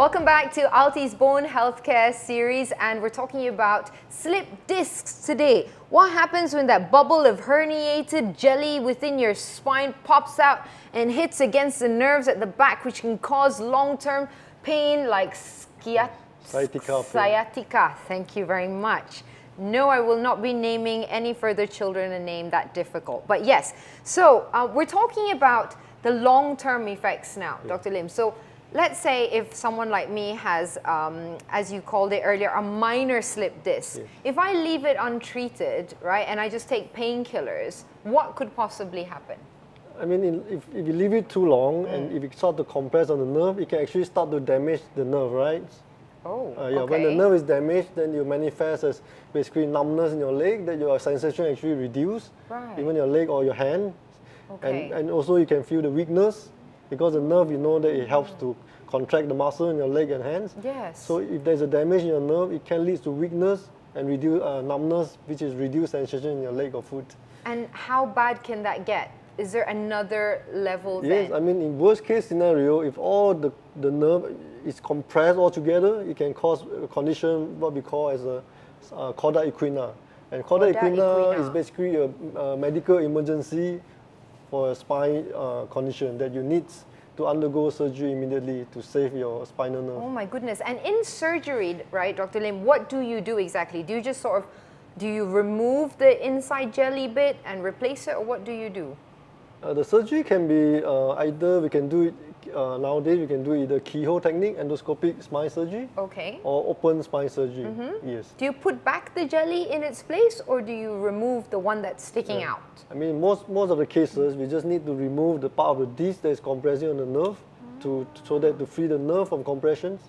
Welcome back to ALTY's Bone Healthcare series, and we're talking about slip discs today. What happens when that bubble of herniated jelly within your spine pops out and hits against the nerves at the back, which can cause long-term pain like sciatica. Thank you very much. No, I will not be naming any further children a name that difficult. But yes, so we're talking about the long-term effects now, Dr. Lim. So let's say if someone like me has, as you called it earlier, a minor slip disc. Yes. If I leave it untreated, right, and I just take painkillers, what could possibly happen? I mean, if you leave it too long and if it start to compress on the nerve, it can actually start to damage the nerve, right? Oh, Yeah, okay. when the nerve is damaged, then you manifest as basically numbness in your leg, that your sensation actually reduce, Right. even your leg or your hand. Okay. And also you can feel the weakness, because the nerve, you know that it helps to contract the muscle in your leg and hands. Yes. So if there's a damage in your nerve, it can lead to weakness and reduce numbness, which is reduced sensation in your leg or foot. And how bad can that get? Is there another level Yes, then? I mean, in worst case scenario, if all the nerve is compressed all together, it can cause a condition what we call as a cauda equina. And cauda equina is basically a medical emergency for a spine condition that you need to undergo surgery immediately to save your spinal nerve. Oh my goodness. And in surgery, right, Dr. Lim, what do you do exactly? Do you just sort of, do you remove the inside jelly bit and replace it, or what do you do? The surgery can be either we can do it, nowadays we can do either keyhole technique, endoscopic spine surgery, Okay. or open spine surgery. Yes. Do you put back the jelly in its place, or do you remove the one that's sticking out? I mean, most of the cases, we just need to remove the part of the disc that is compressing on the nerve so that to free the nerve from compressions.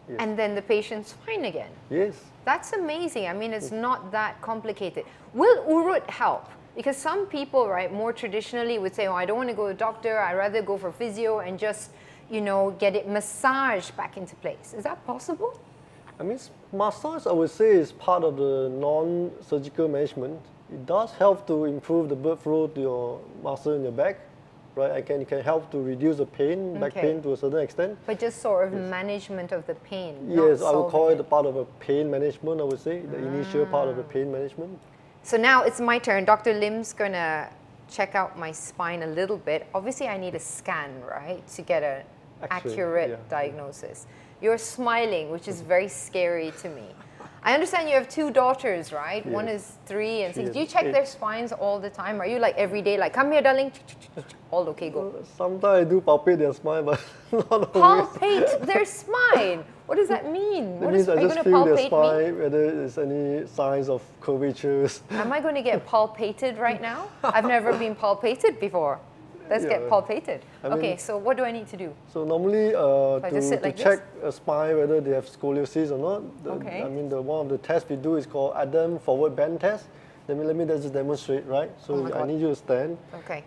Yes. And then the patient's fine again. Yes. That's amazing. I mean, it's not that complicated. Will urut help? Because some people, right, more traditionally would say, oh, I don't want to go to a doctor, I'd rather go for physio and just, you know, get it massaged back into place. Is that possible? I mean, massage, I would say, is part of the non-surgical management. It does help to improve the blood flow to your muscle in your back, right? It can help to reduce the pain, back pain to a certain extent. But just sort of management of the pain. Yes, I would call it a part of a pain management, I would say, the initial part of the pain management. So now it's my turn. Dr. Lim's going to check out my spine a little bit. Obviously, I need a scan, right, to get an accurate diagnosis. You're smiling, which is very scary to me. I understand you have two daughters, right? Yes. One is 3 and 6. Yes. Do you check their spines all the time? Are you like every day, like, come here, darling, all okay, go? Sometimes I do palpate their spine, but not always. Palpate their spine? What does that mean? That means I are you just going to feel their palpate me? spine, whether there's any signs of curvatures. Am I going to get palpated right now? I've never been palpated before. Let's get palpated. Okay, so what do I need to do? So normally to check a spine whether they have scoliosis or not, I mean one of the tests we do is called Adam forward bend test. Let me just demonstrate, right? So I need you to stand,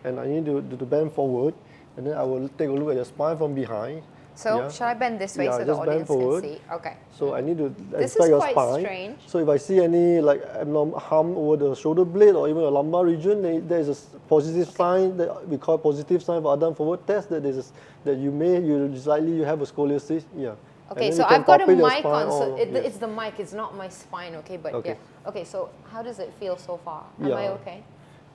and I need you to bend forward, and then I will take a look at your spine from behind. So should I bend this way so the audience can see? Okay. So I need to this inspect is your quite spine. Strange. So if I see any like abnormal hump over the shoulder blade or even a lumbar region, there is a positive sign that we call positive sign for Adam forward test that you have a scoliosis. Yeah. Okay, so I've got a mic on, so it's the mic, it's not my spine. Okay, but yeah. Okay, so how does it feel so far? Am I okay?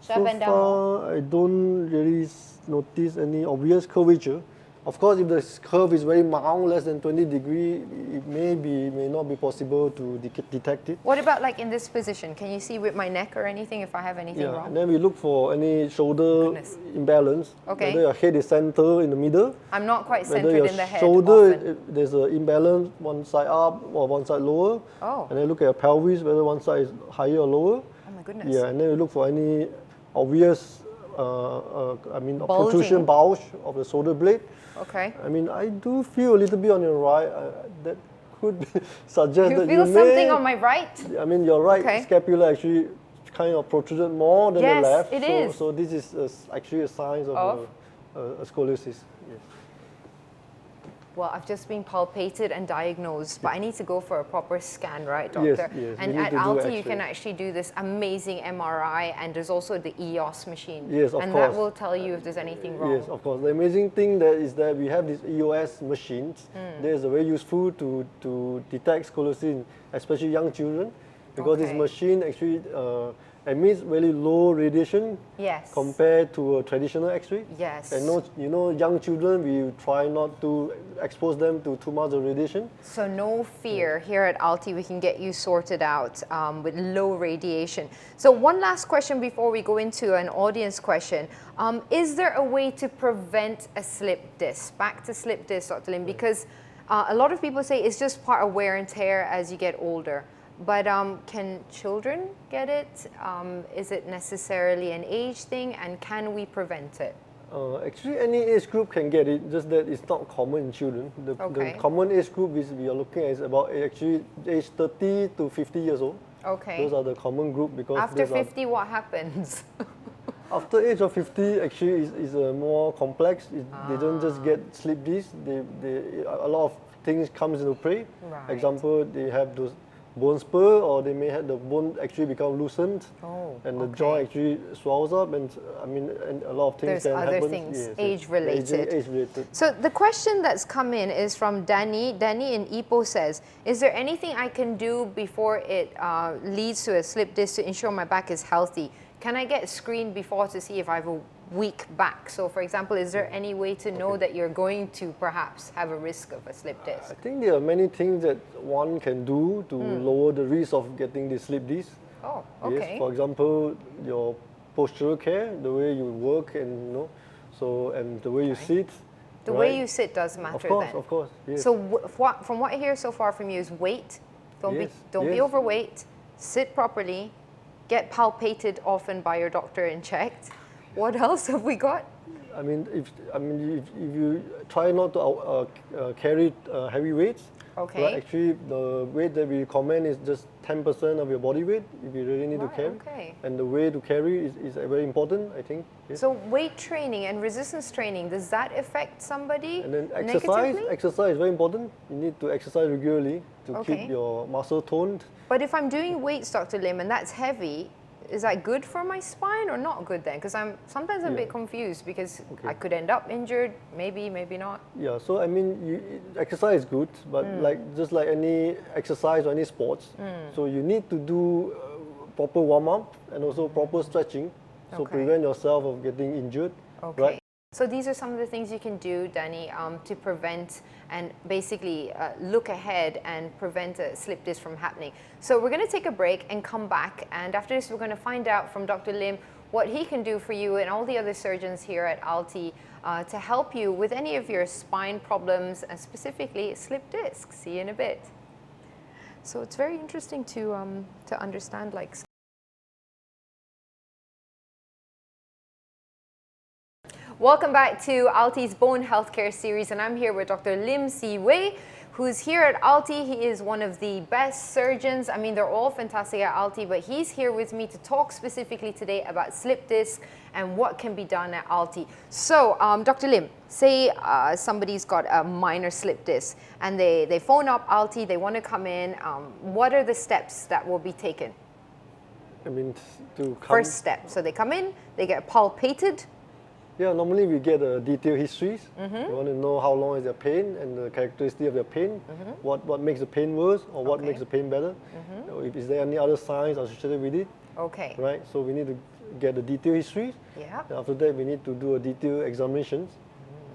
Should I bend down more? So far, I don't really notice any obvious curvature. Of course, if the curve is very mild, less than 20 degrees, it may not be possible to detect it. What about like in this position? Can you see with my neck or anything if I have anything wrong? And then we look for any shoulder imbalance. Okay. Whether your head is centered in the middle. I'm not quite centered in the head. Shoulder, there's an imbalance, one side up or one side lower. Oh. And then look at your pelvis, whether one side is higher or lower. Oh my goodness. Yeah, and then we look for any obvious, protrusion bulge of the shoulder blade. Okay. I mean, I do feel a little bit on your right. That could suggest that you feel something on my right? I mean, your right scapula actually kind of protruded more than the left. Yes, it is. So this is actually a sign of a scoliosis. Yes. well, I've just been palpated and diagnosed, but I need to go for a proper scan, right, doctor? Yes. And at ALTY, you can actually do this amazing MRI, and there's also the EOS machine. Yes, of and course. that will tell you if there's anything wrong. Yes, of course. The amazing thing is that we have these EOS machines. That is very useful to detect scoliosis, especially young children, because this machine actually emits very low radiation compared to a traditional X-ray. Yes. And young children, we try not to expose them to too much of radiation. So no fear, here at ALTY we can get you sorted out with low radiation. So one last question before we go into an audience question. Is there a way to prevent a slip disc? Back to slip disc, Dr. Lim, because a lot of people say it's just part of wear and tear as you get older. But can children get it? Is it necessarily an age thing, and can we prevent it? Actually, any age group can get it, just that it's not common in children. The common age group we are looking at is about actually age 30 to 50 years old. Okay. Those are the common group because after 50, what happens? After age of 50, actually is more complex. They don't just get slip disc. A lot of things comes into play. Right. Example, they have those bone spur, or they may have the bone actually become loosened, and the joint actually swells up, and a lot of things can happen. There's other things, age related. Age related. So the question that's come in is from Danny. Danny in Ipoh says, is there anything I can do before it leads to a slip disc to ensure my back is healthy? Can I get screened before to see if I have a weak back? So for example, is there any way to know that you're going to perhaps have a risk of a slip disc? I think there are many things that one can do to lower the risk of getting the slip disc. Oh, okay. Yes, for example, your postural care, the way you work, and and the way you sit. The way you sit does matter. Of course. Yes. So from what I hear so far from you is weight. Don't be overweight. Sit properly. Get palpated often by your doctor and checked. What else have we got? If you try not to carry heavy weights, okay. Actually, the weight that we recommend is just 10% of your body weight if you really need to carry. Okay. And the way to carry is very important, I think. Yes. So weight training and resistance training, does that affect somebody And then negatively? exercise is very important. You need to exercise regularly to keep your muscle toned. But if I'm doing weights, Dr. Lim, and that's heavy, is that good for my spine or not good then? Because sometimes I'm a bit confused because I could end up injured, maybe not. Yeah, so exercise is good, but just like any exercise or any sports, so you need to do proper warm-up and also proper stretching, so prevent yourself of getting injured. Okay. Right? So these are some of the things you can do, Danny, to prevent and basically look ahead and prevent a slip disc from happening. So we're going to take a break and come back, and after this we're going to find out from Dr. Lim what he can do for you and all the other surgeons here at ALTY to help you with any of your spine problems, and specifically slip disc. See you in a bit. So it's very interesting to understand Welcome back to ALTY's Bone Healthcare series, and I'm here with Dr. Lim Sze Wei, who's here at ALTY. He is one of the best surgeons. They're all fantastic at ALTY, but he's here with me to talk specifically today about slip disc and what can be done at ALTY. So, Dr. Lim, say somebody's got a minor slip disc and they phone up ALTY, they want to come in. What are the steps that will be taken? First step, so they come in, they get palpated. Yeah, normally we get detailed histories. We want to know how long is their pain and the characteristic of their pain, what makes the pain worse or what makes the pain better. Is there any other signs associated with it? Okay. Right, so we need to get the detailed histories. Yeah. And after that, we need to do a detailed examinations.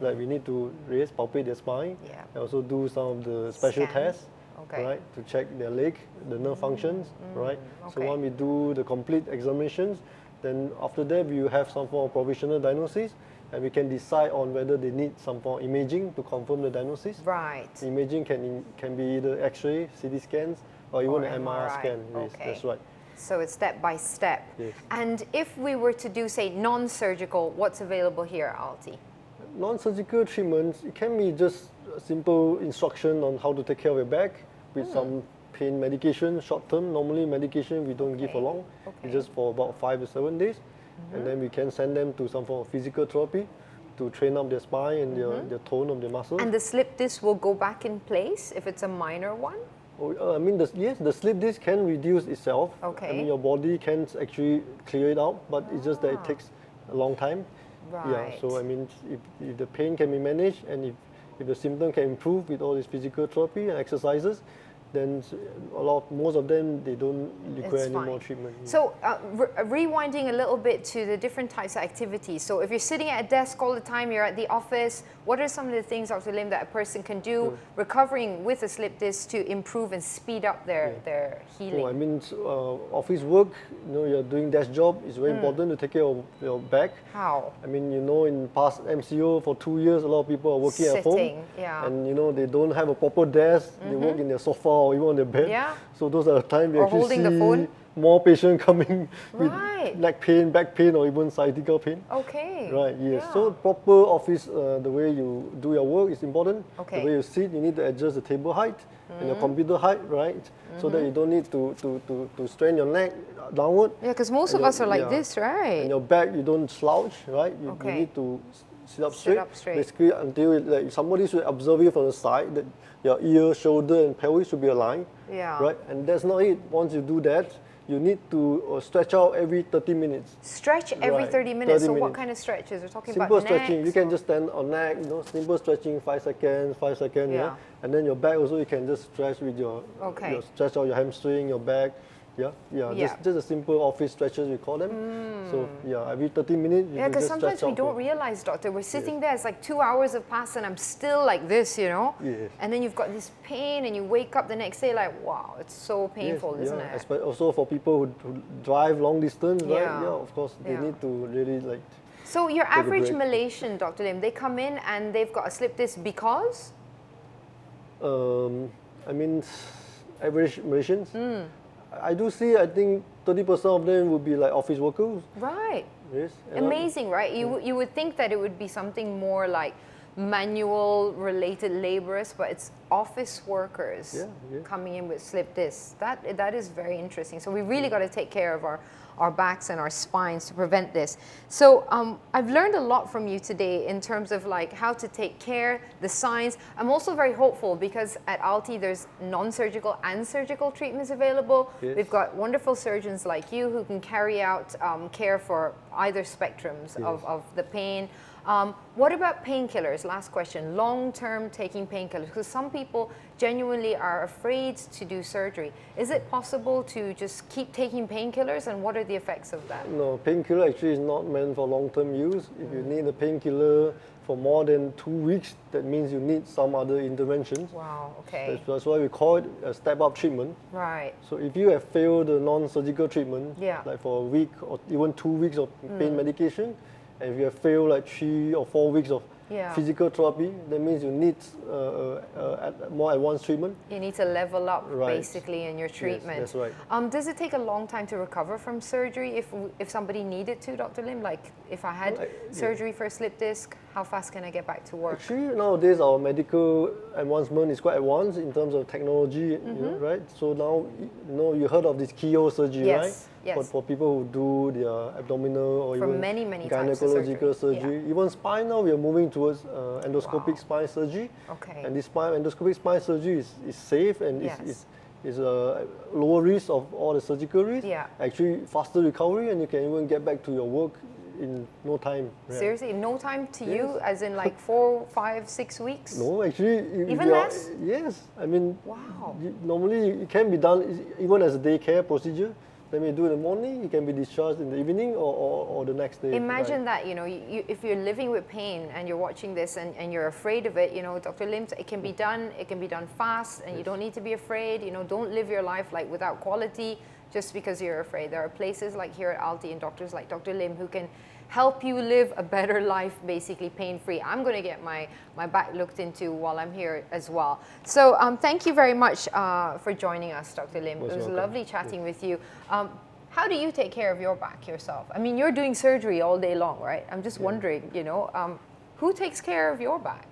Like we need to palpate their spine. Yeah. And also do some of the special tests. Right, to check their leg, the nerve functions. Right. So when we do the complete examinations, then after that, we have some form of provisional diagnosis, and we can decide on whether they need some form of imaging to confirm the diagnosis. Right. The imaging can be either X-ray, CT scans, or even an MRI scan. Yes, that's right. So it's step by step. Yes. And if we were to do, say, non-surgical, what's available here at ALTY? Non-surgical treatments, it can be just a simple instruction on how to take care of your back with some pain medication, short-term. Normally medication we don't give for long. It's just for about 5 to 7 days. And then we can send them to some form of physical therapy to train up their spine and their tone of their muscles. And the slip disc will go back in place if it's a minor one? I mean, yes, the slip disc can reduce itself. Okay. I mean, your body can actually clear it out, but it's just that it takes a long time. Right. Yeah, so I mean, if the pain can be managed and if the symptom can improve with all this physical therapy and exercises, then most of them, they don't require any more treatment. So rewinding a little bit to the different types of activities. So if you're sitting at a desk all the time, you're at the office, what are some of the things, Dr. Lim, that a person can do recovering with a slip disc to improve and speed up their healing? I mean, office work, you're doing desk job, it's very important to take care of your back. How? I mean, in past MCO for 2 years, a lot of people are working at home. Yeah. And they don't have a proper desk, they work in their sofa or even on their bed. Yeah. So those are the times we actually holding see the phone. more patients coming with Right. neck pain, back pain, or even sciatica pain. Okay. Right, yes. Yeah. So proper office, the way you do your work is important. Okay. The way you sit, you need to adjust the table height and your computer height, right? So that you don't need to strain your neck downward. Yeah, because most of us are like this, right? And your back, you don't slouch, right? You Okay. need to sit up Sit up straight. Basically, until somebody should observe you from the side, that your ear, shoulder, and pelvis should be aligned. Yeah. Right? And that's not it. Once you do that, you need to stretch out every 30 minutes. Stretch every Right, 30 minutes. 30 So what minutes. kind of stretches? We're talking Simple about stretching. necks You can or- just stand on neck, simple stretching, 5 seconds, 5 seconds. Yeah. And then your back also, you can just stretch with your, stretch out your hamstring, your back. Yeah. Just a simple office stretches, we call them. So every 30 minutes, you Yeah, can because just sometimes stretch we out don't for- realize, doctor, we're sitting there, it's like 2 hours have passed and I'm still like this, Yes. And then you've got this pain and you wake up the next day like, wow, it's so painful, isn't it? Also for people who drive long distance, right? Yeah. Yeah, of course, they Yeah. need to really like. So your a average break. Malaysian, Dr. Lim, they come in and they've got a slip disc because? I mean, average Malaysians. I do see. I think 30% of them would be like office workers. Right. Yes. and Amazing, right? You would think that it would be something more like manual related laborers, but it's office workers Yeah. coming in with slip discs. That is very interesting. So we really got to take care of our backs and our spines to prevent this. So I've learned a lot from you today in terms of like how to take care, the signs. I'm also very hopeful because at ALTY there's non-surgical and surgical treatments available. Yes. We've got wonderful surgeons like you who can carry out care for either spectrums of the pain. What about painkillers? Last question. Long-term taking painkillers, because some people genuinely are afraid to do surgery. Is it possible to just keep taking painkillers, and what are the effects of that? No, painkiller actually is not meant for long-term use. If you need a painkiller for more than 2 weeks, that means you need some other interventions. Wow, okay. That's why we call it a step-up treatment. Right. So if you have failed the non-surgical treatment, Yeah. like for a week or even 2 weeks of pain medication, and if you have failed like 3 or 4 weeks of physical therapy, that means you need more advanced treatment. You need to level up Right. basically in your treatment. Yes, that's right. Does it take a long time to recover from surgery if somebody needed to, Dr. Lim? Like if I had surgery for a slip disc, how fast can I get back to work? Actually, nowadays our medical advancement is quite advanced in terms of technology, right? So now, you heard of this keyhole surgery, Yes, right? yes. For people who do their abdominal or For even many types of gynecological surgery. surgery. Even spine now, we are moving towards endoscopic spine surgery. Okay. And this endoscopic spine surgery is safe and Yes. is a lower risk of all the surgical risks. Yeah. Actually, faster recovery, and you can even get back to your work in no time. Yeah. Seriously, no time to you, Yes. as in like 4, 5, 6 weeks? No, actually, Even less? Yes, I mean, Wow. normally it can be done even as a daycare procedure. Let me do in the morning. You can be discharged in the evening or the next day. Imagine that, if you're living with pain and you're watching this and you're afraid of it, Dr. Lim, it can be done fast, and you don't need to be afraid. Don't live your life like without quality just because you're afraid. There are places like here at ALTY and doctors like Dr. Lim who can help you live a better life, basically pain-free. I'm going to get my back looked into while I'm here as well. So thank you very much for joining us, Dr. Lim. It was welcome. lovely chatting with you. How do you take care of your back yourself? I mean, you're doing surgery all day long, right? I'm just wondering, who takes care of your back?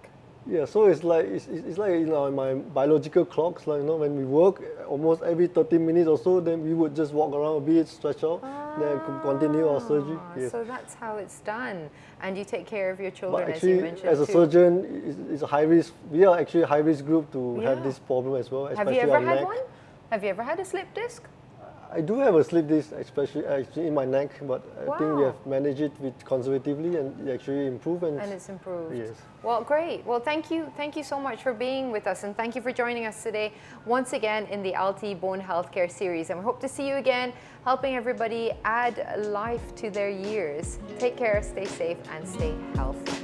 Yeah, so it's like in my biological clocks, like when we work, almost every 30 minutes or so, then we would just walk around a bit, stretch out. then continue our surgery. Yes. So that's how it's done. And you take care of your children, But as you actually, mentioned as a too. surgeon, it's a high risk. We are actually a high risk group to have Yeah. this problem as well. Have you Especially ever on had neck. one? Have you ever had a slip disc? I do have a slip disc, especially actually in my neck, but I think we Wow. have managed it conservatively and it actually improved. And it's improved. Yes. Well, great. Well, thank you so much for being with us, and thank you for joining us today once again in the ALTY Bone Healthcare series. And we hope to see you again, helping everybody add life to their years. Take care, stay safe, and stay healthy.